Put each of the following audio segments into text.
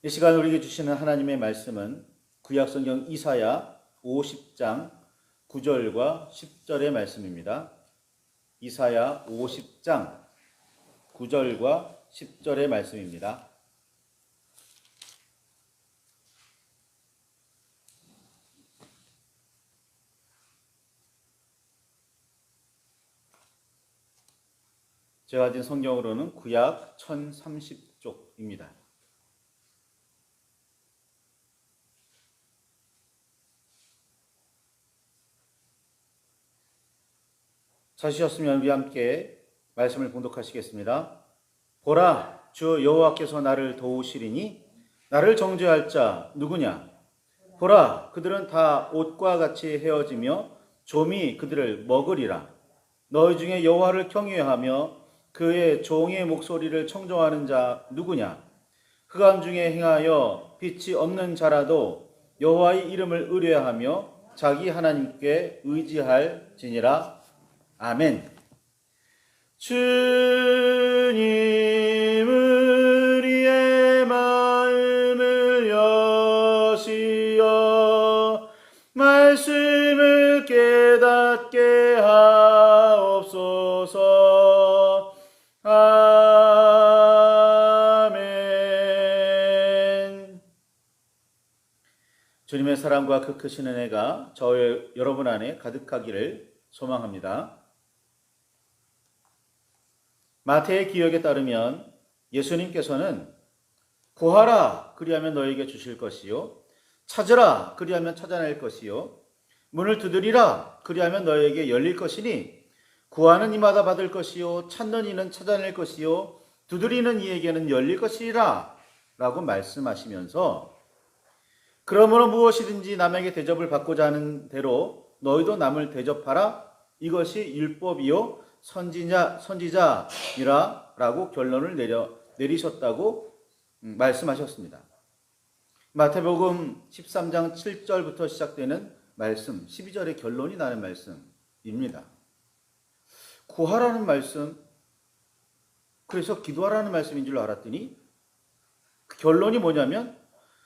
이 시간 우리에게 주시는 하나님의 말씀은 구약성경 이사야 50장 9절과 10절의 말씀입니다. 이사야 50장 9절과 10절의 말씀입니다. 제가 가진 성경으로는 구약 1030쪽입니다. 찾으셨으면 우리 함께 말씀을 봉독하시겠습니다. 보라, 주 여호와께서 나를 도우시리니 나를 정죄할 자 누구냐? 보라, 그들은 다 옷과 같이 헤어지며 좀이 그들을 먹으리라. 너희 중에 여호와를 경외하며 그의 종의 목소리를 청종하는 자 누구냐? 흑암 중에 행하여 빛이 없는 자라도 여호와의 이름을 의뢰하며 자기 하나님께 의지할지니라. 아멘. 주님, 우리의 마음을 여시어 말씀을 깨닫게 하옵소서. 아멘. 주님의 사랑과 그 크신 은혜가 여러분 안에 가득하기를 소망합니다. 마태의 기억에 따르면 예수님께서는 구하라 그리하면 너에게 주실 것이요, 찾으라 그리하면 찾아낼 것이요, 문을 두드리라 그리하면 너에게 열릴 것이니 구하는 이마다 받을 것이요, 찾는 이는 찾아낼 것이요, 두드리는 이에게는 열릴 것이라 라고 말씀하시면서, 그러므로 무엇이든지 남에게 대접을 받고자 하는 대로 너희도 남을 대접하라, 이것이 율법이요 선지자니라 라고 결론을 내리셨다고 말씀하셨습니다. 마태복음 13장 7절부터 시작되는 말씀, 12절의 결론이 나는 말씀입니다. 구하라는 말씀, 그래서 기도하라는 말씀인 줄 알았더니 그 결론이 뭐냐면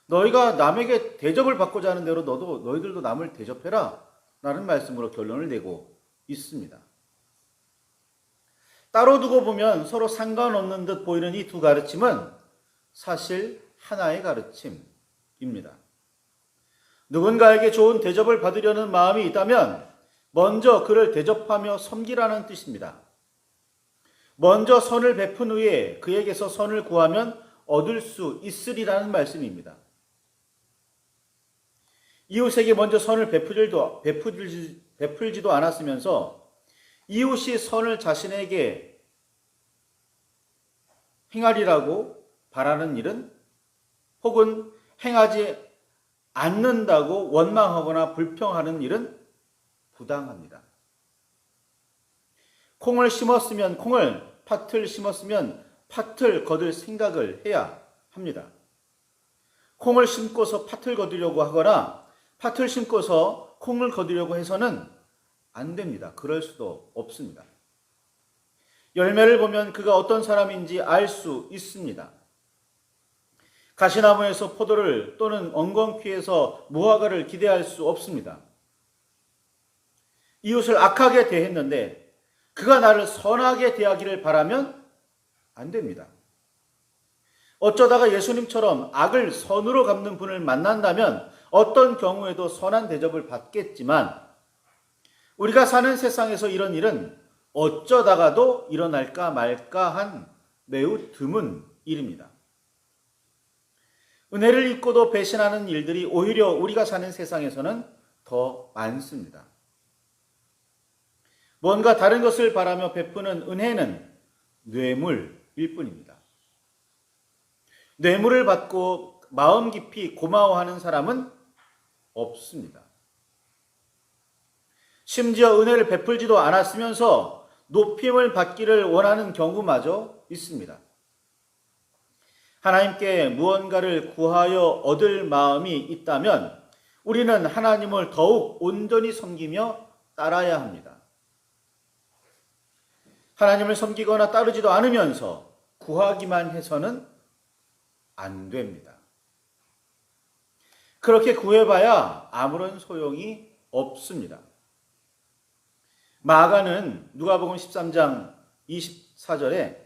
너희가 남에게 대접을 받고자 하는 대로 너희들도 남을 대접해라 라는 말씀으로 결론을 내고 있습니다. 따로 두고 보면 서로 상관없는 듯 보이는 이 두 가르침은 사실 하나의 가르침입니다. 누군가에게 좋은 대접을 받으려는 마음이 있다면 먼저 그를 대접하며 섬기라는 뜻입니다. 먼저 선을 베푼 후에 그에게서 선을 구하면 얻을 수 있으리라는 말씀입니다. 이웃에게 먼저 선을 베풀지도 않았으면서 이웃이 선을 자신에게 행하리라고 바라는 일은, 혹은 행하지 않는다고 원망하거나 불평하는 일은 부당합니다. 팥을 심었으면 팥을 거둘 생각을 해야 합니다. 콩을 심고서 팥을 거두려고 하거나 팥을 심고서 콩을 거두려고 해서는 안 됩니다. 그럴 수도 없습니다. 열매를 보면 그가 어떤 사람인지 알 수 있습니다. 가시나무에서 포도를 또는 엉겅퀴에서 무화과를 기대할 수 없습니다. 이웃을 악하게 대했는데 그가 나를 선하게 대하기를 바라면 안 됩니다. 어쩌다가 예수님처럼 악을 선으로 갚는 분을 만난다면 어떤 경우에도 선한 대접을 받겠지만, 우리가 사는 세상에서 이런 일은 어쩌다가도 일어날까 말까 한 매우 드문 일입니다. 은혜를 잊고도 배신하는 일들이 오히려 우리가 사는 세상에서는 더 많습니다. 뭔가 다른 것을 바라며 베푸는 은혜는 뇌물일 뿐입니다. 뇌물을 받고 마음 깊이 고마워하는 사람은 없습니다. 심지어 은혜를 베풀지도 않았으면서 높임을 받기를 원하는 경우마저 있습니다. 하나님께 무언가를 구하여 얻을 마음이 있다면 우리는 하나님을 더욱 온전히 섬기며 따라야 합니다. 하나님을 섬기거나 따르지도 않으면서 구하기만 해서는 안 됩니다. 그렇게 구해봐야 아무런 소용이 없습니다. 마가는 누가복음 13장 24절에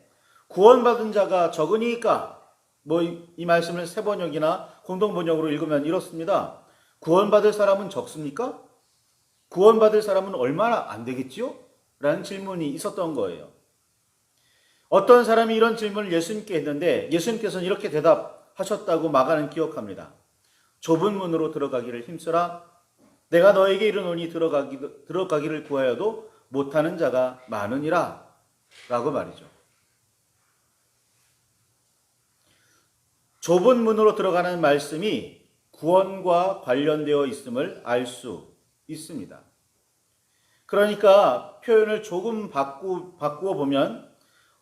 구원받은 자가 적으니까, 이 말씀을 세 번역이나 공동 번역으로 읽으면 이렇습니다. 구원받을 사람은 적습니까? 구원받을 사람은 얼마나 안 되겠지요? 라는 질문이 있었던 거예요. 어떤 사람이 이런 질문을 예수님께 했는데 예수님께서는 이렇게 대답하셨다고 마가는 기억합니다. 좁은 문으로 들어가기를 힘쓰라. 내가 너에게 이르노니 들어가기를 구하여도 못하는 자가 많으니라. 라고 말이죠. 좁은 문으로 들어가는 말씀이 구원과 관련되어 있음을 알 수 있습니다. 그러니까 표현을 조금 바꾸어 보면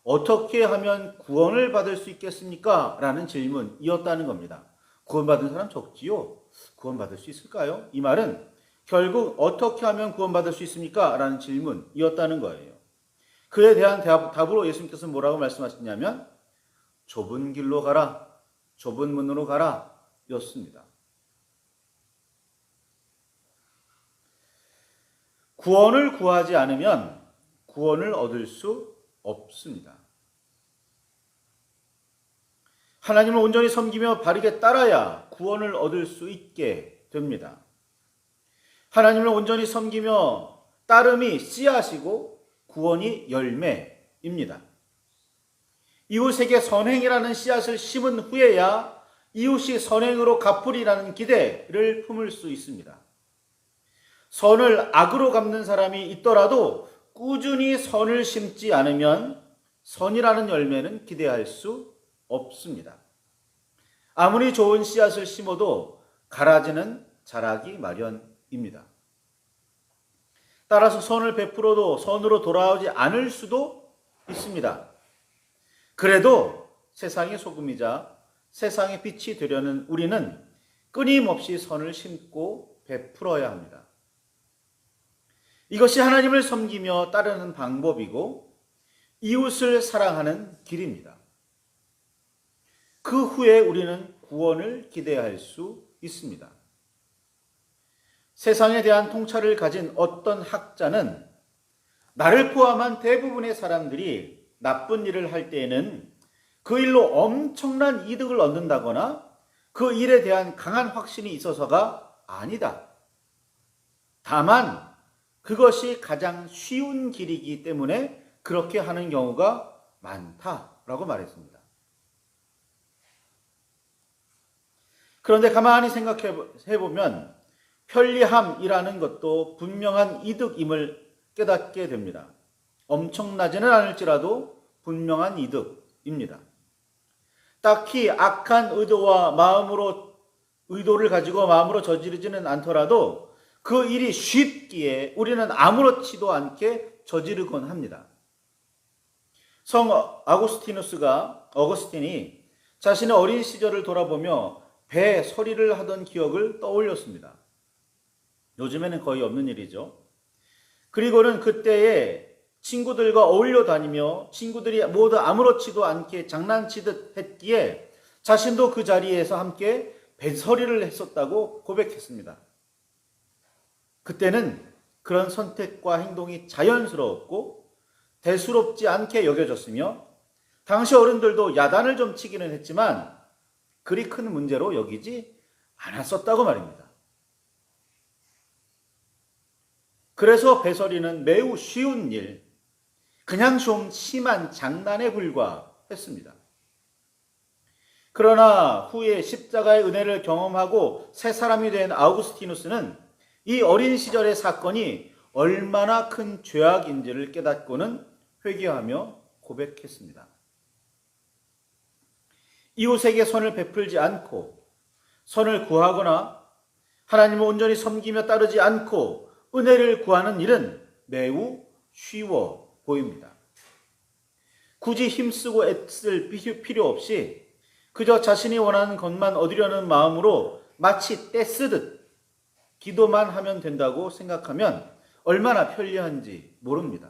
어떻게 하면 구원을 받을 수 있겠습니까? 라는 질문이었다는 겁니다. 구원받은 사람 적지요? 구원받을 수 있을까요? 이 말은 결국 어떻게 하면 구원받을 수 있습니까? 라는 질문이었다는 거예요. 그에 대한 답으로 예수님께서 뭐라고 말씀하시냐면 좁은 길로 가라, 좁은 문으로 가라 였습니다. 구원을 구하지 않으면 구원을 얻을 수 없습니다. 하나님을 온전히 섬기며 바르게 따라야 구원을 얻을 수 있게 됩니다. 하나님을 온전히 섬기며 따름이 씨앗이고 구원이 열매입니다. 이웃에게 선행이라는 씨앗을 심은 후에야 이웃이 선행으로 갚으리라는 기대를 품을 수 있습니다. 선을 악으로 갚는 사람이 있더라도 꾸준히 선을 심지 않으면 선이라는 열매는 기대할 수 없습니다. 아무리 좋은 씨앗을 심어도 가라지는 자라기 마련입니다. 따라서 선을 베풀어도 선으로 돌아오지 않을 수도 있습니다. 그래도 세상의 소금이자 세상의 빛이 되려는 우리는 끊임없이 선을 심고 베풀어야 합니다. 이것이 하나님을 섬기며 따르는 방법이고 이웃을 사랑하는 길입니다. 그 후에 우리는 구원을 기대할 수 있습니다. 세상에 대한 통찰을 가진 어떤 학자는 나를 포함한 대부분의 사람들이 나쁜 일을 할 때에는 그 일로 엄청난 이득을 얻는다거나 그 일에 대한 강한 확신이 있어서가 아니다. 다만 그것이 가장 쉬운 길이기 때문에 그렇게 하는 경우가 많다라고 말했습니다. 그런데 가만히 생각해 보면 편리함이라는 것도 분명한 이득임을 깨닫게 됩니다. 엄청나지는 않을지라도 분명한 이득입니다. 딱히 악한 의도를 가지고 마음으로 저지르지는 않더라도 그 일이 쉽기에 우리는 아무렇지도 않게 저지르곤 합니다. 성 어거스틴이 자신의 어린 시절을 돌아보며 배 서리를 하던 기억을 떠올렸습니다. 요즘에는 거의 없는 일이죠. 그리고는 그때에 친구들과 어울려 다니며 친구들이 모두 아무렇지도 않게 장난치듯 했기에 자신도 그 자리에서 함께 배서리를 했었다고 고백했습니다. 그때는 그런 선택과 행동이 자연스러웠고 대수롭지 않게 여겨졌으며 당시 어른들도 야단을 좀 치기는 했지만 그리 큰 문제로 여기지 않았었다고 말입니다. 그래서 배서리는 매우 쉬운 일, 그냥 좀 심한 장난에 불과했습니다. 그러나 후에 십자가의 은혜를 경험하고 새 사람이 된 아우구스티누스는 이 어린 시절의 사건이 얼마나 큰 죄악인지를 깨닫고는 회개하며 고백했습니다. 이웃에게 선을 베풀지 않고 선을 구하거나 하나님을 온전히 섬기며 따르지 않고 은혜를 구하는 일은 매우 쉬워 보입니다. 굳이 힘쓰고 애쓸 필요 없이 그저 자신이 원하는 것만 얻으려는 마음으로 마치 떼쓰듯 기도만 하면 된다고 생각하면 얼마나 편리한지 모릅니다.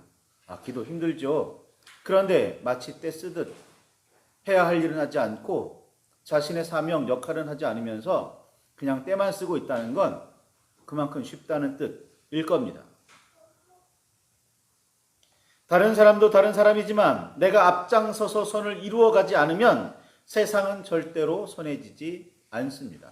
기도 힘들죠. 그런데 마치 떼쓰듯 해야 할 일은 하지 않고 자신의 사명, 역할은 하지 않으면서 그냥 때만 쓰고 있다는 건 그만큼 쉽다는 뜻일 겁니다. 다른 사람도 다른 사람이지만 내가 앞장서서 선을 이루어가지 않으면 세상은 절대로 선해지지 않습니다.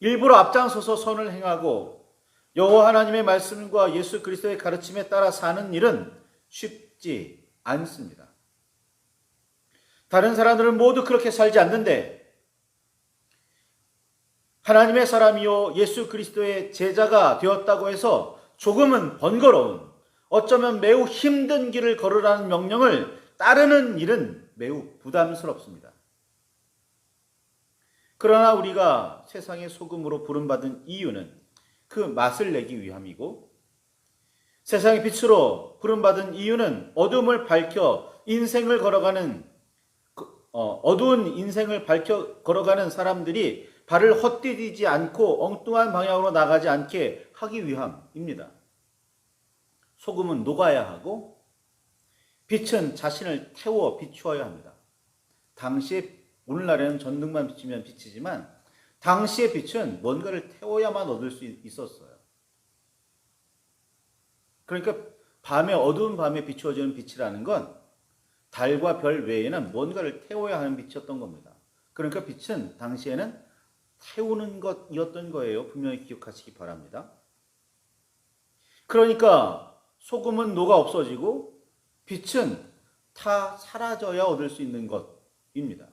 일부러 앞장서서 선을 행하고 여호와 하나님의 말씀과 예수 그리스도의 가르침에 따라 사는 일은 쉽지 않습니다. 다른 사람들은 모두 그렇게 살지 않는데 하나님의 사람이요 예수 그리스도의 제자가 되었다고 해서 조금은 번거로운, 어쩌면 매우 힘든 길을 걸으라는 명령을 따르는 일은 매우 부담스럽습니다. 그러나 우리가 세상의 소금으로 부름받은 이유는 그 맛을 내기 위함이고, 세상의 빛으로 부름받은 이유는 어둠을 밝혀 인생을 걸어가는 어두운 인생을 밝혀 걸어가는 사람들이 발을 헛디디지 않고 엉뚱한 방향으로 나가지 않게 하기 위함입니다. 소금은 녹아야 하고 빛은 자신을 태워 비추어야 합니다. 당시에 오늘날에는 전등만 비치면 빛이지만 당시의 빛은 뭔가를 태워야만 얻을 수 있었어요. 그러니까 어두운 밤에 비추어지는 빛이라는 건 달과 별 외에는 뭔가를 태워야 하는 빛이었던 겁니다. 그러니까 빛은 당시에는 태우는 것이었던 거예요. 분명히 기억하시기 바랍니다. 그러니까 소금은 녹아 없어지고 빛은 다 사라져야 얻을 수 있는 것입니다.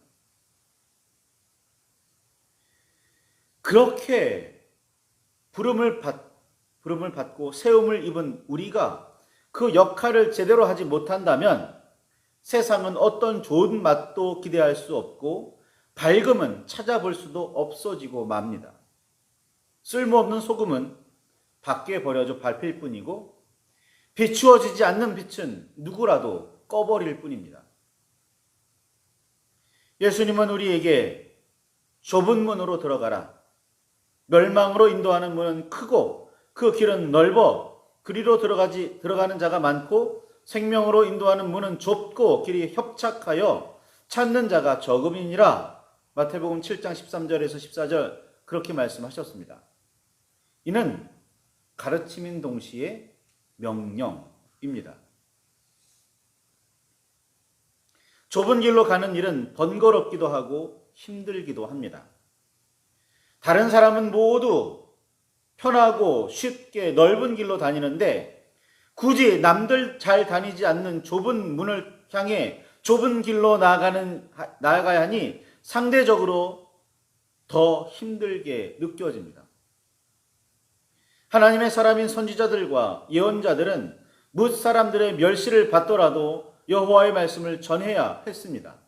그렇게 부름을 받고 세움을 입은 우리가 그 역할을 제대로 하지 못한다면 세상은 어떤 좋은 맛도 기대할 수 없고 밝음은 찾아볼 수도 없어지고 맙니다. 쓸모없는 소금은 밖에 버려져 밟힐 뿐이고 비추어지지 않는 빛은 누구라도 꺼버릴 뿐입니다. 예수님은 우리에게 좁은 문으로 들어가라. 멸망으로 인도하는 문은 크고 그 길은 넓어 그리로 들어가는 자가 많고 생명으로 인도하는 문은 좁고 길이 협착하여 찾는 자가 적음이니라. 마태복음 7장 13절에서 14절 그렇게 말씀하셨습니다. 이는 가르침인 동시에 명령입니다. 좁은 길로 가는 일은 번거롭기도 하고 힘들기도 합니다. 다른 사람은 모두 편하고 쉽게 넓은 길로 다니는데 굳이 남들 잘 다니지 않는 좁은 문을 향해 좁은 길로 나아가야 하니 상대적으로 더 힘들게 느껴집니다. 하나님의 사람인 선지자들과 예언자들은 뭇 사람들의 멸시를 받더라도 여호와의 말씀을 전해야 했습니다.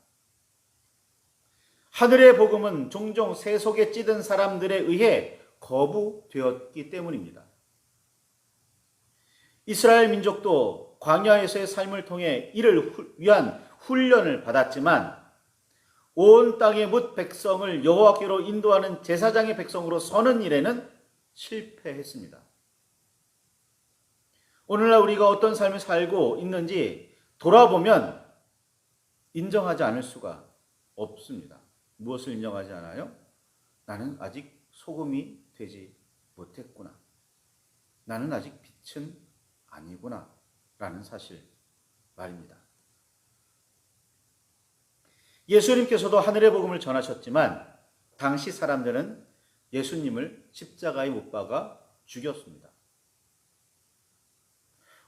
하늘의 복음은 종종 세속에 찌든 사람들에 의해 거부되었기 때문입니다. 이스라엘 민족도 광야에서의 삶을 통해 이를 위한 훈련을 받았지만 온 땅의 뭇 백성을 여호와께로 인도하는 제사장의 백성으로 서는 일에는 실패했습니다. 오늘날 우리가 어떤 삶을 살고 있는지 돌아보면 인정하지 않을 수가 없습니다. 무엇을 인정하지 않아요? 나는 아직 소금이 되지 못했구나. 나는 아직 빛은 아니구나. 라는 사실 말입니다. 예수님께서도 하늘의 복음을 전하셨지만 당시 사람들은 예수님을 십자가에 못 박아 죽였습니다.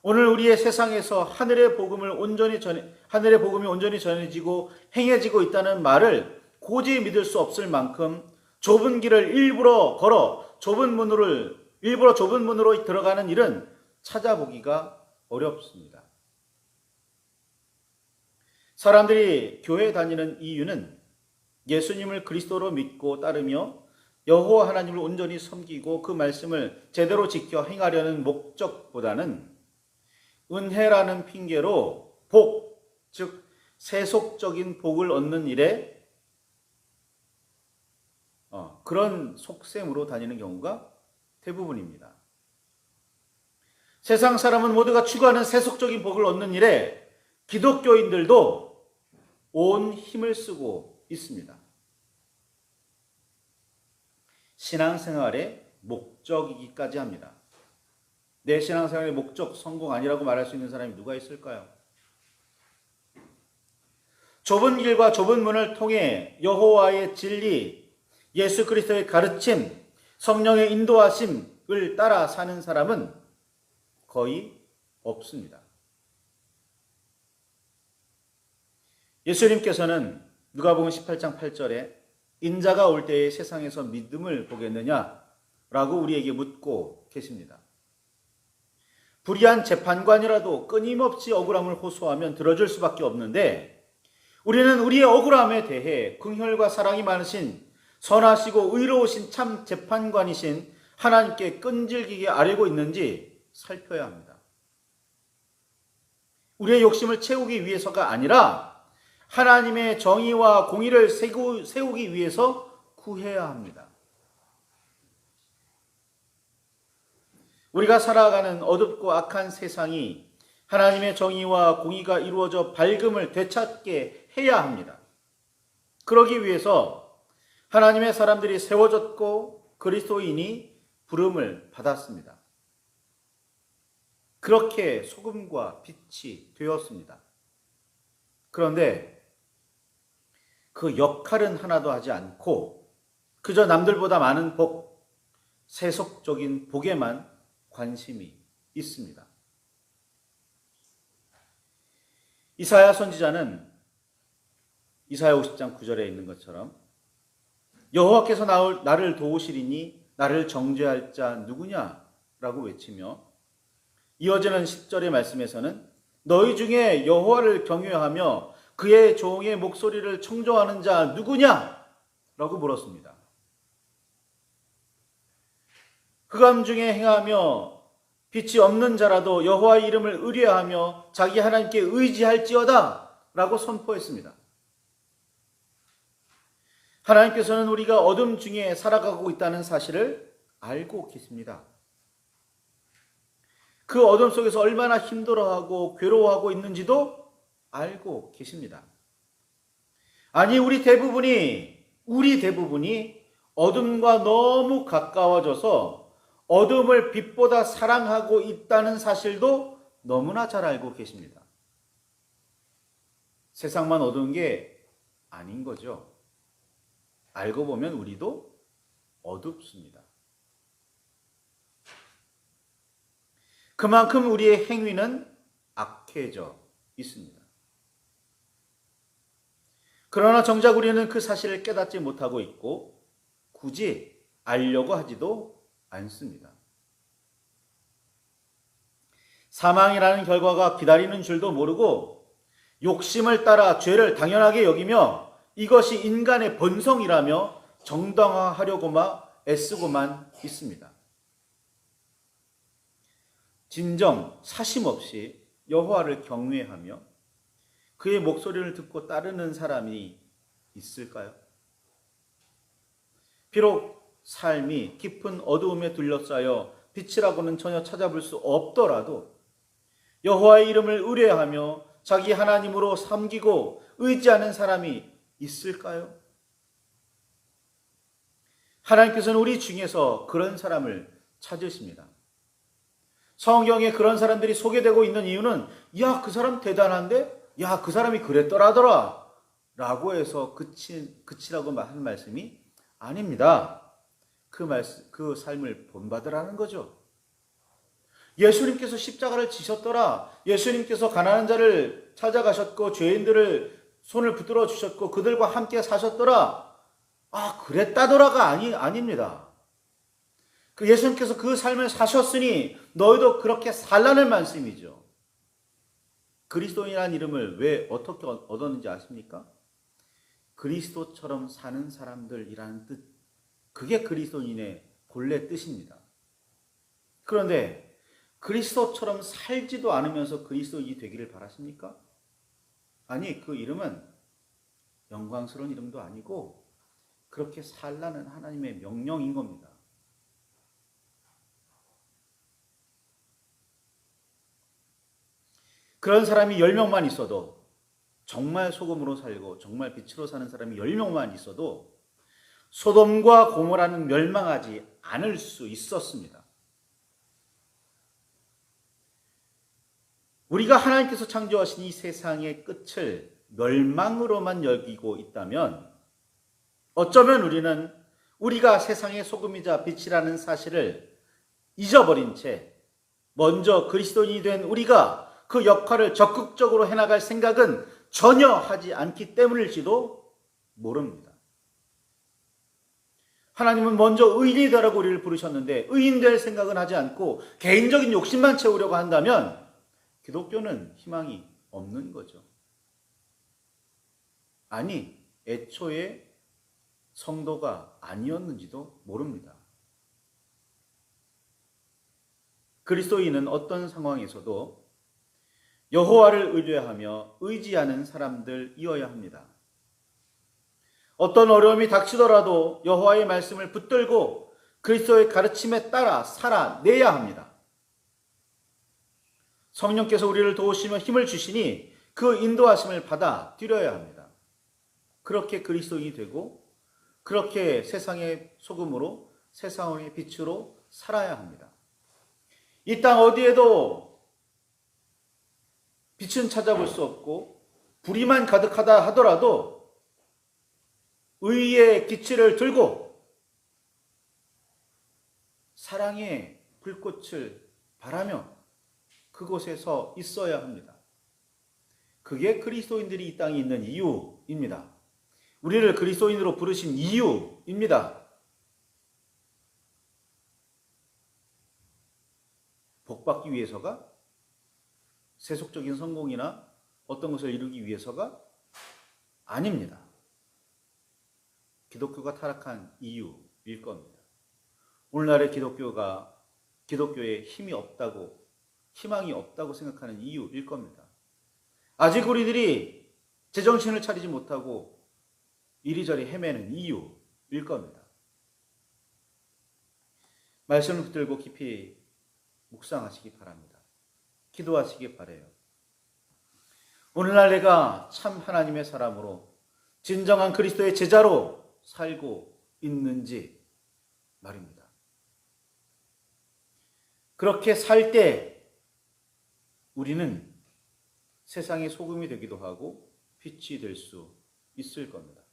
오늘 우리의 세상에서 하늘의 복음이 온전히 전해지고 행해지고 있다는 말을 고지 믿을 수 없을 만큼 좁은 길을 일부러 좁은 문으로 들어가는 일은 찾아보기가 어렵습니다. 사람들이 교회에 다니는 이유는 예수님을 그리스도로 믿고 따르며 여호와 하나님을 온전히 섬기고 그 말씀을 제대로 지켜 행하려는 목적보다는 은혜라는 핑계로 즉 세속적인 복을 얻는 일에 그런 속셈으로 다니는 경우가 대부분입니다. 세상 사람은 모두가 추구하는 세속적인 복을 얻는 일에 기독교인들도 온 힘을 쓰고 있습니다. 신앙생활의 목적이기까지 합니다. 내 신앙생활의 목적, 성공 아니라고 말할 수 있는 사람이 누가 있을까요? 좁은 길과 좁은 문을 통해 여호와의 진리, 예수 그리스도의 가르침, 성령의 인도하심을 따라 사는 사람은 거의 없습니다. 예수님께서는 누가복음 18장 8절에 인자가 올 때에 세상에서 믿음을 보겠느냐라고 우리에게 묻고 계십니다. 불의한 재판관이라도 끊임없이 억울함을 호소하면 들어줄 수밖에 없는데 우리는 우리의 억울함에 대해 긍휼과 사랑이 많으신 선하시고 의로우신 참 재판관이신 하나님께 끈질기게 아뢰고 있는지 살펴야 합니다. 우리의 욕심을 채우기 위해서가 아니라 하나님의 정의와 공의를 세우기 위해서 구해야 합니다. 우리가 살아가는 어둡고 악한 세상이 하나님의 정의와 공의가 이루어져 밝음을 되찾게 해야 합니다. 그러기 위해서 하나님의 사람들이 세워졌고 그리스도인이 부름을 받았습니다. 그렇게 소금과 빛이 되었습니다. 그런데 그 역할은 하나도 하지 않고 그저 남들보다 많은 복, 세속적인 복에만 관심이 있습니다. 이사야 선지자는 이사야 50장 9절에 있는 것처럼 여호와께서 나를 도우시리니 나를 정죄할 자 누구냐? 라고 외치며 이어지는 10절의 말씀에서는 너희 중에 여호와를 경외하며 그의 종의 목소리를 청종하는 자 누구냐? 라고 물었습니다. 흑암 중에 행하며 빛이 없는 자라도 여호와의 이름을 의뢰하며 자기 하나님께 의지할지어다 라고 선포했습니다. 하나님께서는 우리가 어둠 중에 살아가고 있다는 사실을 알고 계십니다. 그 어둠 속에서 얼마나 힘들어하고 괴로워하고 있는지도 알고 계십니다. 아니 우리 대부분이 어둠과 너무 가까워져서 어둠을 빛보다 사랑하고 있다는 사실도 너무나 잘 알고 계십니다. 세상만 어두운 게 아닌 거죠. 알고 보면 우리도 어둡습니다. 그만큼 우리의 행위는 악해져 있습니다. 그러나 정작 우리는 그 사실을 깨닫지 못하고 있고 굳이 알려고 하지도 않습니다. 사망이라는 결과가 기다리는 줄도 모르고 욕심을 따라 죄를 당연하게 여기며 이것이 인간의 본성이라며 정당화하려고만 애쓰고만 있습니다. 진정 사심 없이 여호와를 경외하며 그의 목소리를 듣고 따르는 사람이 있을까요? 비록 삶이 깊은 어두움에 둘러싸여 빛이라고는 전혀 찾아볼 수 없더라도 여호와의 이름을 의뢰하며 자기 하나님으로 섬기고 의지하는 사람이 있을까요? 하나님께서는 우리 중에서 그런 사람을 찾으십니다. 성경에 그런 사람들이 소개되고 있는 이유는 야, 그 사람 대단한데? 야, 그 사람이 그랬더라더라 라고 해서 그치라고 하는 말씀이 아닙니다. 그 삶을 본받으라는 거죠. 예수님께서 십자가를 지셨더라. 예수님께서 가난한 자를 찾아가셨고 죄인들을 손을 붙들어 주셨고 그들과 함께 사셨더라. 아, 그랬다더라가 아닙니다. 그 예수님께서 그 삶을 사셨으니 너희도 그렇게 살라는 말씀이죠. 그리스도인이라는 이름을 왜 어떻게 얻었는지 아십니까? 그리스도처럼 사는 사람들이라는 뜻. 그게 그리스도인의 본래 뜻입니다. 그런데 그리스도처럼 살지도 않으면서 그리스도인이 되기를 바라십니까? 아니, 그 이름은 영광스러운 이름도 아니고 그렇게 살라는 하나님의 명령인 겁니다. 그런 사람이 10명만 있어도 정말 소금으로 살고 정말 빛으로 사는 사람이 10명만 있어도 소돔과 고모라는 멸망하지 않을 수 있었습니다. 우리가 하나님께서 창조하신 이 세상의 끝을 멸망으로만 여기고 있다면 어쩌면 우리는 우리가 세상의 소금이자 빛이라는 사실을 잊어버린 채 먼저 그리스도인이 된 우리가 그 역할을 적극적으로 해나갈 생각은 전혀 하지 않기 때문일지도 모릅니다. 하나님은 먼저 의인이 되라고 우리를 부르셨는데 의인 될 생각은 하지 않고 개인적인 욕심만 채우려고 한다면 기독교는 희망이 없는 거죠. 아니, 애초에 성도가 아니었는지도 모릅니다. 그리스도인은 어떤 상황에서도 여호와를 의뢰하며 의지하는 사람들이어야 합니다. 어떤 어려움이 닥치더라도 여호와의 말씀을 붙들고 그리스도의 가르침에 따라 살아내야 합니다. 성령께서 우리를 도우시며 힘을 주시니 그 인도하심을 받아 들여야 합니다. 그렇게 그리스도인이 되고 그렇게 세상의 소금으로 세상의 빛으로 살아야 합니다. 이 땅 어디에도 빛은 찾아볼 수 없고 불의만 가득하다 하더라도 의의 기치를 들고 사랑의 불꽃을 바라며 그곳에서 있어야 합니다. 그게 그리스도인들이 이 땅에 있는 이유입니다. 우리를 그리스도인으로 부르신 이유입니다. 복받기 위해서가? 세속적인 성공이나 어떤 것을 이루기 위해서가? 아닙니다. 기독교가 타락한 이유일 겁니다. 오늘날의 기독교에 힘이 없다고, 희망이 없다고 생각하는 이유일 겁니다. 아직 우리들이 제정신을 차리지 못하고 이리저리 헤매는 이유일 겁니다. 말씀을 붙들고 깊이 묵상하시기 바랍니다. 기도하시기 바라요. 오늘날 내가 참 하나님의 사람으로 진정한 그리스도의 제자로 살고 있는지 말입니다. 그렇게 살 때 우리는 세상의 소금이 되기도 하고 빛이 될 수 있을 겁니다.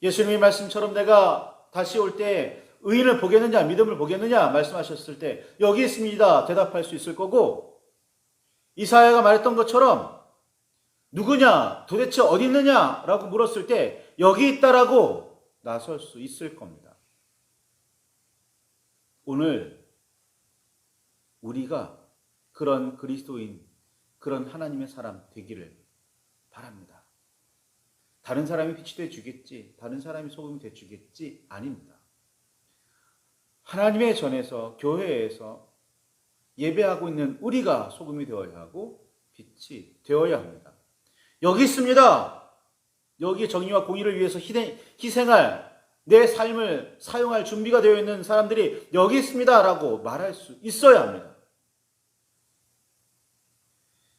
예수님의 말씀처럼 내가 다시 올 때 의인을 보겠느냐 믿음을 보겠느냐 말씀하셨을 때 여기 있습니다 대답할 수 있을 거고, 이사야가 말했던 것처럼 누구냐 도대체 어디 있느냐라고 물었을 때 여기 있다라고 나설 수 있을 겁니다. 오늘 우리가 그런 그리스도인, 그런 하나님의 사람 되기를 바랍니다. 다른 사람이 빛이 되어주겠지, 다른 사람이 소금이 되어주겠지, 아닙니다. 하나님의 전에서, 교회에서 예배하고 있는 우리가 소금이 되어야 하고 빛이 되어야 합니다. 여기 있습니다. 여기 정의와 공의를 위해서 희생할, 내 삶을 사용할 준비가 되어 있는 사람들이 여기 있습니다 라고 말할 수 있어야 합니다.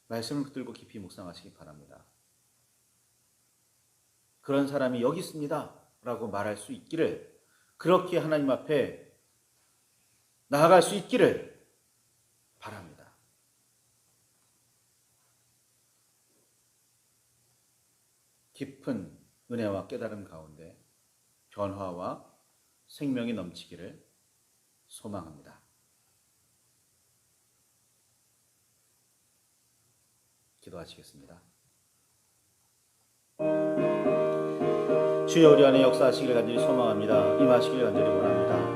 말씀을 붙들고 깊이 묵상하시기 바랍니다. 그런 사람이 여기 있습니다 라고 말할 수 있기를, 그렇게 하나님 앞에 나아갈 수 있기를 바랍니다. 깊은 은혜와 깨달음 가운데 변화와 생명이 넘치기를 소망합니다. 기도하시겠습니다. 주여, 우리 안에 역사하시기를 간절히 소망합니다. 임하시기를 간절히 원합니다.